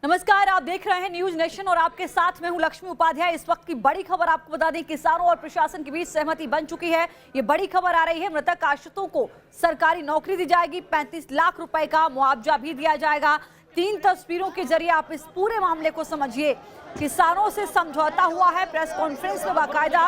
नमस्कार, आप देख रहे हैं न्यूज नेशन और आपके साथ में हूं लक्ष्मी उपाध्याय। इस वक्त की बड़ी खबर आपको बता दें, किसानों और प्रशासन के बीच सहमति बन चुकी है। ये बड़ी खबर आ रही है, मृतक आश्रितों को सरकारी नौकरी दी जाएगी, 35 लाख रुपए का मुआवजा भी दिया जाएगा। 3 तस्वीरों के जरिए आप इस पूरे मामले को समझिए। किसानों से समझौता हुआ है। प्रेस कॉन्फ्रेंस में बाकायदा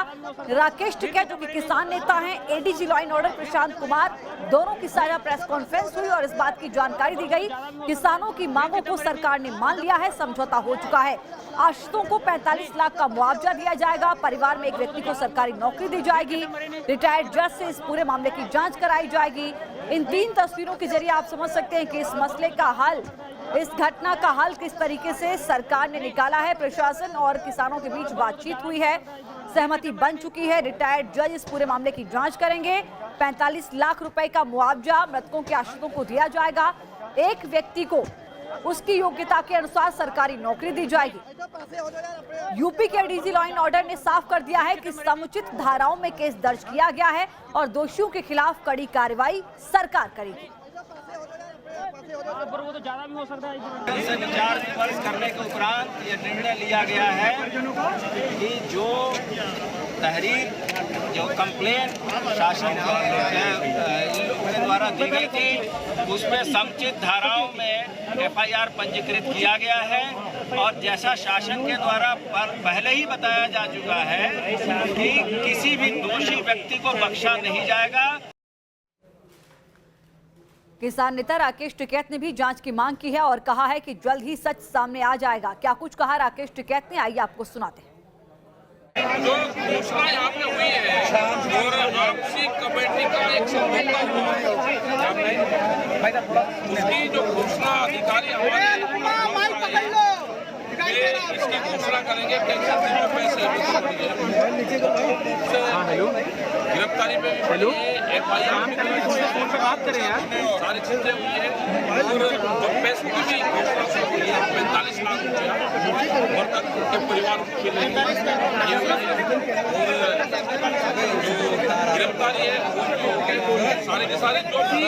राकेश टिकैत जो कि किसान नेता हैं, ADG law and order Prashant Kumar, दोनों की साझा प्रेस कॉन्फ्रेंस हुई और इस बात की जानकारी दी गई। किसानों की मांगों को सरकार ने मान लिया है, समझौता हो चुका है। आश्रितों को 45 लाख का मुआवजा दिया जाएगा। परिवार में एक व्यक्ति को सरकारी नौकरी दी जाएगी। रिटायर्ड जज से इस पूरे मामले की जांच कराई जाएगी। इन 3 तस्वीरों के जरिए आप समझ सकते हैं कि इस मसले का हल, इस घटना का हल किस तरीके से सरकार ने निकाला है। प्रशासन और किसानों के बीच बातचीत हुई है, सहमति बन चुकी है। रिटायर्ड जज इस पूरे मामले की जांच करेंगे। 45 लाख रुपए का मुआवजा मृतकों के आश्रितों को दिया जाएगा। एक व्यक्ति को उसकी योग्यता के अनुसार सरकारी नौकरी दी जाएगी। यूपी के एडीजी लॉ एंड ऑर्डर ने साफ कर दिया है कि समुचित धाराओं में केस दर्ज किया गया है और दोषियों के खिलाफ कड़ी कार्रवाई सरकार करेगी। वो तो ज्यादा भी हो सकता है। इसे विचार विमर्श करने के उपरांत ये निर्णय लिया गया है कि जो तहरीर, जो कंप्लेन शासन के द्वारा दी गई थी, उसमें समुचित धाराओं में एफआईआर पंजीकृत किया गया है और जैसा शासन के द्वारा पहले ही बताया जा चुका है कि किसी भी दोषी व्यक्ति को बख्शा नहीं जाएगा। किसान नेता राकेश टिकैत ने भी जांच की मांग की है और कहा है कि जल्द ही सच सामने आ जाएगा। क्या कुछ कहा राकेश टिकैत ने, आइए आपको सुनाते हैं। जो घोषणा यहाँ पे हुई है और आपसी कमेटी का एक समझौता हुआ है, उसकी जो घोषणा अधिकारी हमारे इसकी घोषणा करेंगे। गिरफ्तारी में बात करें यार, सारी चीजें हुई है और जो पैसे की घोषणा से हुई है 45 लाख रुपया मृतक के परिवार के लिए और जो गिरफ्तारी है सारे के सारे जो भी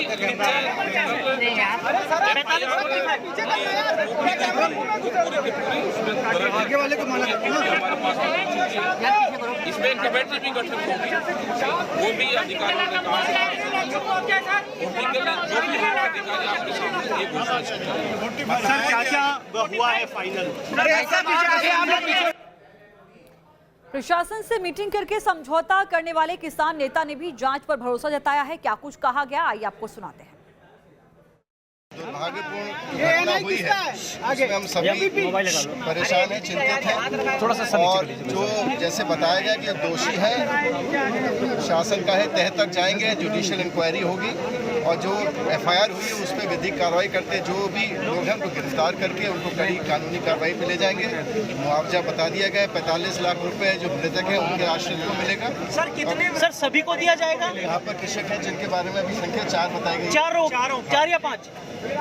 आगे वाले को माना हमारे पास इसमें एक कमेटी भी गठित होगी, वो भी अधिकारियों ने कहा जो भी अधिकारी आपके सामने ये घोषणा सर क्या क्या हुआ है फाइनल? प्रशासन से मीटिंग करके समझौता करने वाले किसान नेता ने भी जांच पर भरोसा जताया है। क्या कुछ कहा गया, आइए आपको सुनाते हैं। दुर्भाग्यपूर्ण घटना हुई है, उसमें हम सभी परेशान हैं, चिंतित हैं। थोड़ा सा और जो जैसे बताया गया कि दोषी है, शासन का है, तह तक जाएंगे, जुडिशियल इंक्वायरी होगी और जो एफआईआर हुई है उस पर विधिक कार्रवाई करते जो भी लोग हैं उनको गिरफ्तार करके उनको कड़ी कानूनी कार्रवाई पे ले जाएंगे। मुआवजा बता दिया गया है 45 लाख रुपए जो मृतक है उनके आश्रित को मिलेगा। सर कितने सर सभी को दिया जाएगा? यहाँ पर कृषक है जिनके बारे में अभी संख्या 4 बताई गई। 4 या 5?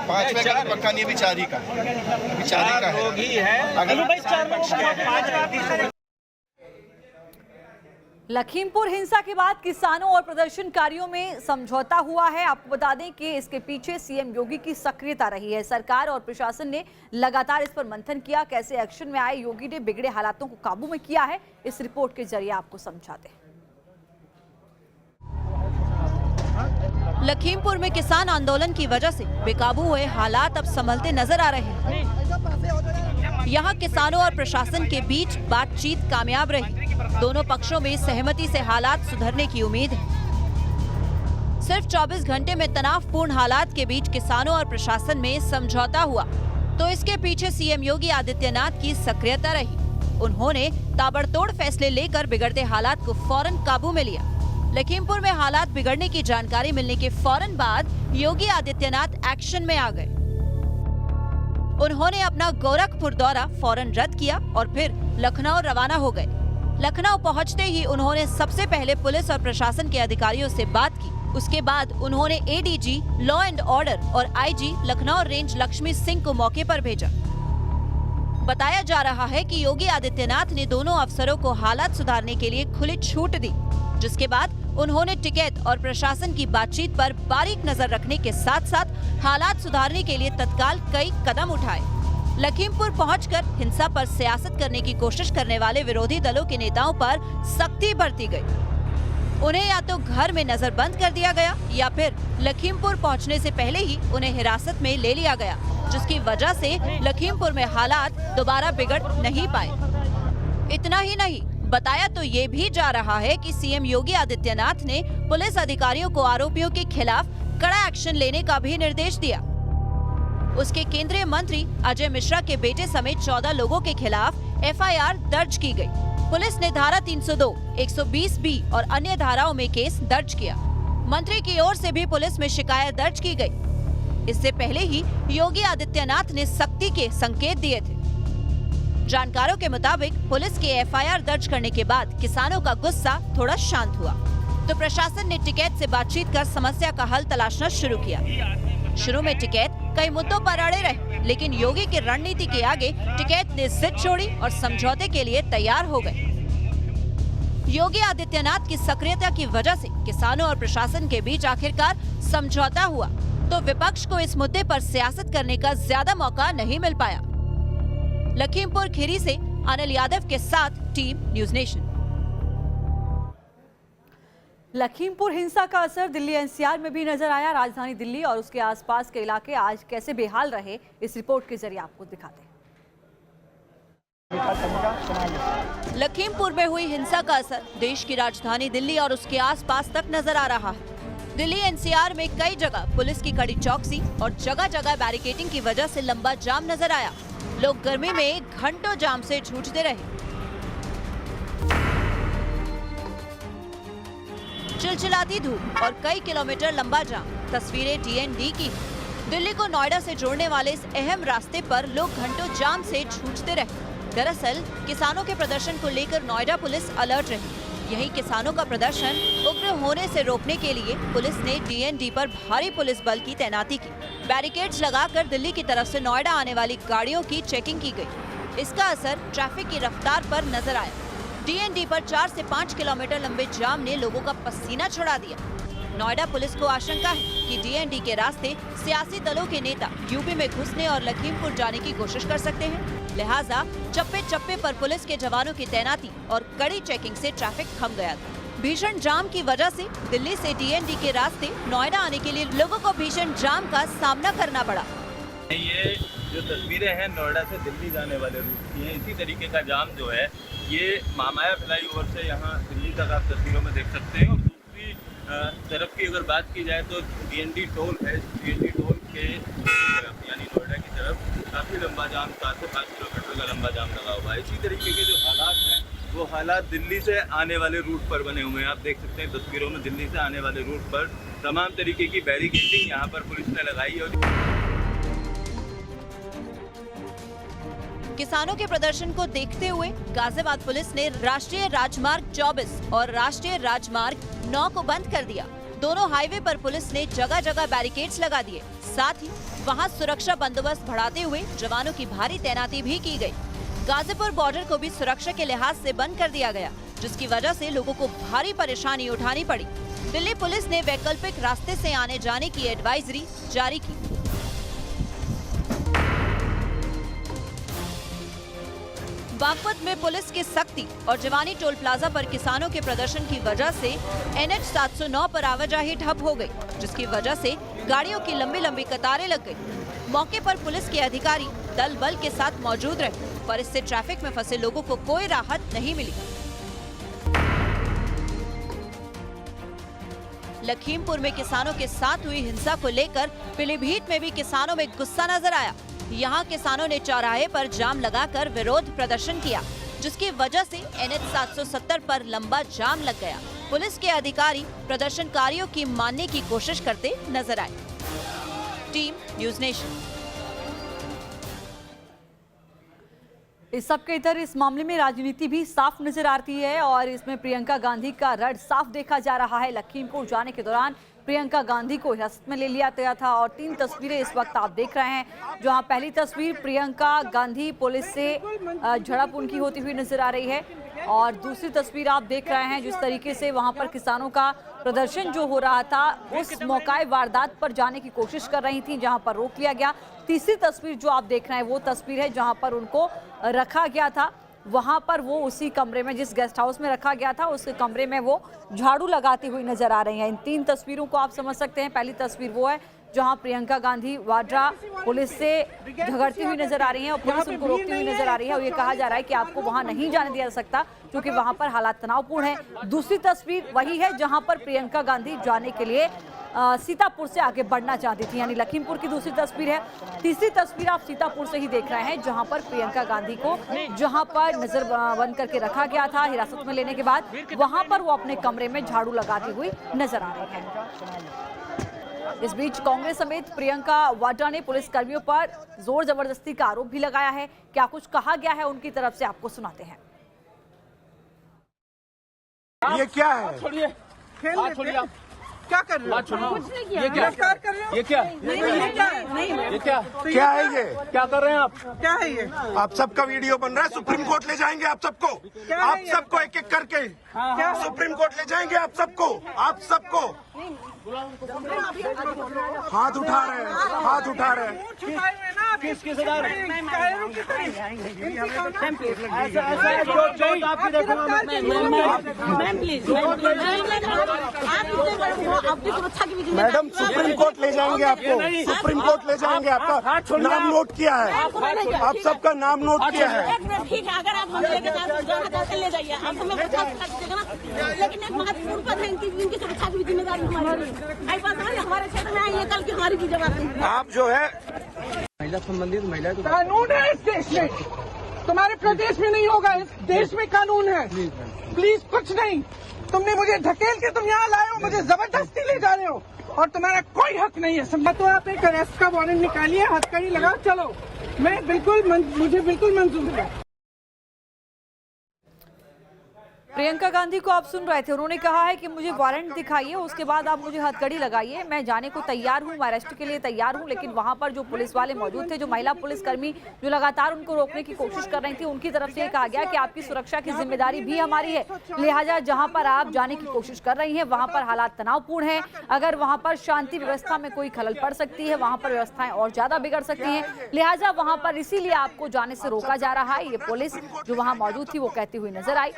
5 का पक्का नहीं, अभी 4 ही का है, अभी 4 ही का है। लखीमपुर हिंसा के बाद किसानों और प्रदर्शनकारियों में समझौता हुआ है। आपको बता दें कि इसके पीछे सीएम योगी की सक्रियता रही है। सरकार और प्रशासन ने लगातार इस पर मंथन किया। कैसे एक्शन में आए योगी ने बिगड़े हालातों को काबू में किया है, इस रिपोर्ट के जरिए आपको समझाते हैं। लखीमपुर में किसान आंदोलन की वजह से बेकाबू हुए हालात अब संभलते नजर आ रहे हैं। यहाँ किसानों और प्रशासन के बीच बातचीत कामयाब रही। दोनों पक्षों में सहमति से हालात सुधरने की उम्मीद है। सिर्फ 24 घंटे में तनावपूर्ण हालात के बीच किसानों और प्रशासन में समझौता हुआ, तो इसके पीछे सीएम योगी आदित्यनाथ की सक्रियता रही। उन्होंने ताबड़तोड़ फैसले लेकर बिगड़ते हालात को फौरन काबू में लिया। लखीमपुर में हालात बिगड़ने की जानकारी मिलने के फौरन बाद योगी आदित्यनाथ एक्शन में आ गए। उन्होंने अपना गोरखपुर दौरा फौरन रद्द किया और फिर लखनऊ रवाना हो गए। लखनऊ पहुंचते ही उन्होंने सबसे पहले पुलिस और प्रशासन के अधिकारियों से बात की। उसके बाद उन्होंने एडीजी लॉ एंड ऑर्डर और आईजी लखनऊ रेंज लक्ष्मी सिंह को मौके पर भेजा। बताया जा रहा है कि योगी आदित्यनाथ ने दोनों अफसरों को हालात सुधारने के लिए खुली छूट दी, जिसके बाद उन्होंने टिकैत और प्रशासन की बातचीत पर बारीक नजर रखने के साथ साथ हालात सुधारने के लिए तत्काल कई कदम उठाए। लखीमपुर पहुंचकर हिंसा पर सियासत करने की कोशिश करने वाले विरोधी दलों के नेताओं पर सख्ती बरती गई। उन्हें या तो घर में नजरबंद कर दिया गया या फिर लखीमपुर पहुंचने से पहले ही उन्हें हिरासत में ले लिया गया, जिसकी वजह से लखीमपुर में हालात दोबारा बिगड़ नहीं पाए। इतना ही नहीं, बताया तो ये भी जा रहा है कि सीएम योगी आदित्यनाथ ने पुलिस अधिकारियों को आरोपियों के खिलाफ कड़ा एक्शन लेने का भी निर्देश दिया। उसके केंद्रीय मंत्री अजय मिश्रा के बेटे समेत 14 लोगों के खिलाफ एफआईआर दर्ज की गई। पुलिस ने धारा 302, 120B और अन्य धाराओं में केस दर्ज किया। मंत्री की ओर से भी पुलिस में शिकायत दर्ज की गई। इससे पहले ही योगी आदित्यनाथ ने सख्ती के संकेत दिए थे। जानकारों के मुताबिक पुलिस के एफआईआर दर्ज करने के बाद किसानों का गुस्सा थोड़ा शांत हुआ, तो प्रशासन ने टिकैत से बातचीत कर समस्या का हल तलाशना शुरू किया। शुरू में टिकैत कई मुद्दों पर अड़े रहे, लेकिन योगी की रणनीति के आगे टिकैत ने जिद छोड़ी और समझौते के लिए तैयार हो गए। योगी आदित्यनाथ की सक्रियता की वजह से किसानों और प्रशासन के बीच आखिरकार समझौता हुआ, तो विपक्ष को इस मुद्दे पर सियासत करने का ज्यादा मौका नहीं मिल पाया। लखीमपुर खीरी से अनिल यादव के साथ टीम न्यूज़ नेशन। लखीमपुर हिंसा का असर दिल्ली एनसीआर में भी नजर आया। राजधानी दिल्ली और उसके आसपास के इलाके आज कैसे बेहाल रहे, इस रिपोर्ट के जरिए आपको दिखाते हैं। लखीमपुर में हुई हिंसा का असर देश की राजधानी दिल्ली और उसके आसपास तक नजर आ रहा है। दिल्ली एनसीआर में कई जगह पुलिस की कड़ी चौकसी और जगह जगह बैरिकेडिंग की वजह से लंबा जाम नजर आया। लोग गर्मी में घंटों जाम से जूझते रहे। चिलचिलाती धूप और कई किलोमीटर लंबा जाम तस्वीरें DND की। दिल्ली को नोएडा से जोड़ने वाले इस अहम रास्ते पर लोग घंटों जाम से जूझते रहे। दरअसल किसानों के प्रदर्शन को लेकर नोएडा पुलिस अलर्ट रही। यही किसानों का प्रदर्शन उग्र होने से रोकने के लिए पुलिस ने DND पर भारी पुलिस बल की तैनाती की। बैरिकेड्स लगाकर दिल्ली की तरफ से नोएडा आने वाली गाड़ियों की चेकिंग की गई। इसका असर ट्रैफिक की रफ्तार पर नजर आया। DND पर 4 से 5 किलोमीटर लंबे जाम ने लोगों का पसीना छुड़ा दिया। नोएडा पुलिस को आशंका है कि DND के रास्ते सियासी दलों के नेता यूपी में घुसने और लखीमपुर जाने की कोशिश कर सकते हैं। लिहाजा चप्पे चप्पे पर पुलिस के जवानों की तैनाती और कड़ी चेकिंग से ट्रैफिक थम गया था। भीषण जाम की वजह से दिल्ली से DND के रास्ते नोएडा आने के लिए लोगों को भीषण जाम का सामना करना पड़ा। ये जो तस्वीरें हैं नोएडा से दिल्ली जाने वाले रूट की हैं, इसी तरीके का जाम जो है ये महामाया फ्लाईओवर से यहाँ दिल्ली तक आप तस्वीरों में देख सकते हैं। और दूसरी तरफ की अगर बात की जाए तो DND टोल है, DND टोल के तरफ यानी नोएडा की तरफ काफ़ी लंबा जाम, 4 से 5 किलोमीटर का लंबा जाम लगा हुआ है। इसी तरीके के जो हालात हैं वो हालात दिल्ली से आने वाले रूट पर बने हुए हैं। आप देख सकते हैं तस्वीरों में दिल्ली से आने वाले रूट पर तमाम तरीके की बैरिकेडिंग यहाँ पर पुलिस ने लगाई है। किसानों के प्रदर्शन को देखते हुए गाजियाबाद पुलिस ने राष्ट्रीय राजमार्ग 24 और राष्ट्रीय राजमार्ग 9 को बंद कर दिया। दोनों हाईवे पर पुलिस ने जगह जगह बैरिकेड्स लगा दिए। साथ ही वहां सुरक्षा बंदोबस्त बढ़ाते हुए जवानों की भारी तैनाती भी की गई। गाजीपुर बॉर्डर को भी सुरक्षा के लिहाज से बंद कर दिया गया, जिसकी वजह से लोगों को भारी परेशानी उठानी पड़ी। दिल्ली पुलिस ने वैकल्पिक रास्ते से आने जाने की एडवाइजरी जारी की। बागपत में पुलिस की सख्ती और जवानी टोल प्लाजा पर किसानों के प्रदर्शन की वजह से NH 709 पर आवाजाही ठप हो गई, जिसकी वजह से गाड़ियों की लंबी लंबी कतारें लग गई। मौके पर पुलिस के अधिकारी दल बल के साथ मौजूद रहे, पर इससे ट्रैफिक में फंसे लोगों को कोई राहत नहीं मिली। लखीमपुर में किसानों के साथ हुई हिंसा को लेकर पीलीभीत में भी किसानों में गुस्सा नजर आया। यहाँ किसानों ने चौराहे पर जाम लगाकर विरोध प्रदर्शन किया, जिसकी वजह से NH 770 पर लंबा जाम लग गया। पुलिस के अधिकारी प्रदर्शनकारियों की मानने की कोशिश करते नजर आए। Team news nation. इस सबके इधर इस मामले में राजनीति भी साफ नजर आती है और इसमें प्रियंका गांधी का रड साफ देखा जा रहा है। लखीमपुर जाने के दौरान प्रियंका गांधी को हिरासत में ले लिया गया था और 3 तस्वीरें इस वक्त आप देख रहे हैं। जहां पहली तस्वीर प्रियंका गांधी पुलिस से झड़प उनकी होती हुई नजर आ रही है और दूसरी तस्वीर आप देख रहे हैं जिस तरीके से वहां पर किसानों का प्रदर्शन जो हो रहा था उस मौके वारदात पर जाने की कोशिश कर रही थी, जहां पर रोक लिया गया। तीसरी तस्वीर जो आप देख रहे हैं वो तस्वीर है जहां पर उनको रखा गया था, वहां पर वो उसी कमरे में जिस गेस्ट हाउस में रखा गया था उस कमरे में वो झाड़ू लगाती हुई नजर आ रही हैं। इन 3 तस्वीरों को आप समझ सकते हैं। पहली तस्वीर वो है जहां प्रियंका गांधी वाड्रा पुलिस से झगड़ती हुई नजर आ रही हैं और पुलिस उनको रोकती हुई नजर आ रही है और ये कहा जा रहा है कि आपको वहां नहीं जाने दिया जा सकता क्योंकि वहां पर हालात तनावपूर्ण है। दूसरी तस्वीर वही है जहां पर प्रियंका गांधी जाने के लिए सीतापुर से आगे बढ़ना चाहती थी, यानी लखीमपुर की दूसरी तस्वीर है। तीसरी तस्वीर आप सीतापुर से ही देख रहे हैं जहां पर प्रियंका गांधी को जहां पर नजर बंद करके रखा गया था हिरासत में लेने के बाद, वहां पर वो अपने कमरे में झाड़ू लगाती हुई नजर आ रही है। इस बीच कांग्रेस समेत प्रियंका वाड्रा ने पुलिस कर्मियों पर जोर जबरदस्ती का आरोप भी लगाया है। क्या कुछ कहा गया है उनकी तरफ से आपको सुनाते हैं। ये क्या है? छोड़िए, क्या कर रहे हो? कुछ नहीं किया। ये गिरफ्तार कर रहे हो? ये क्या? ये क्या? क्या है ये? क्या कर रहे हैं आप? क्या है ये? आप सबका वीडियो बन रहा है, सुप्रीम कोर्ट ले जाएंगे आप सबको, आप सबको एक एक करके सुप्रीम कोर्ट ले जाएंगे आप सबको, आप सबको। हाथ उठा रहे हैं, हाथ उठा रहे हैं। किसके मैडम सुप्रीम कोर्ट ले जाएंगे आपको, सुप्रीम कोर्ट ले जाएंगे। आपका नाम नोट किया है, आप सबका नाम नोट किया है। ठीक है, अगर आप हम लेके जाना ले जाइए, आप हमें बता दीजिएगा ना, लेकिन एक महत्वपूर्ण पद है इनकी सुरक्षा की जिम्मेदारी हमारी है। हमारे क्षेत्र में आएंगे कल की हमारी भी जवाब। आप जो है महिला संबंधित कानून है इस देश में, तुम्हारे प्रदेश में नहीं होगा, इस देश में कानून है। प्लीज कुछ नहीं, तुमने मुझे ढकेल के तुम यहाँ लाए हो, मुझे जबरदस्ती ले जा रहे हो और तुम्हारा कोई हक नहीं है। सम्मत तो आप एक अरेस्ट का वारंट निकालिए, हथकड़ी लगाओ, चलो। मुझे बिल्कुल मंजूर है। प्रियंका गांधी को आप सुन रहे थे, उन्होंने कहा है कि मुझे वारंट दिखाइए, उसके बाद आप मुझे हथकड़ी लगाइए, मैं जाने को तैयार हूं, मैं अरेस्ट के लिए तैयार हूं। लेकिन वहां पर जो पुलिस वाले मौजूद थे, जो महिला पुलिसकर्मी जो लगातार उनको रोकने की कोशिश कर रही थी, उनकी तरफ से कहा गया कि आपकी सुरक्षा की जिम्मेदारी भी हमारी है, लिहाजा जहां पर आप जाने की कोशिश कर रही हैं वहां पर हालात तनावपूर्ण है, अगर वहां पर शांति व्यवस्था में कोई खलल पड़ सकती है, वहां पर व्यवस्थाएं और ज्यादा बिगड़ सकती हैं, लिहाजा वहां पर इसीलिए आपको जाने से रोका जा रहा है। ये पुलिस जो वहां मौजूद थी वो कहती हुई नजर आई।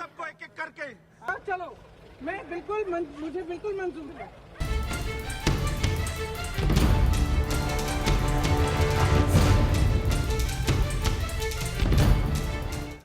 चलो, मुझे बिल्कुल मंजूर है।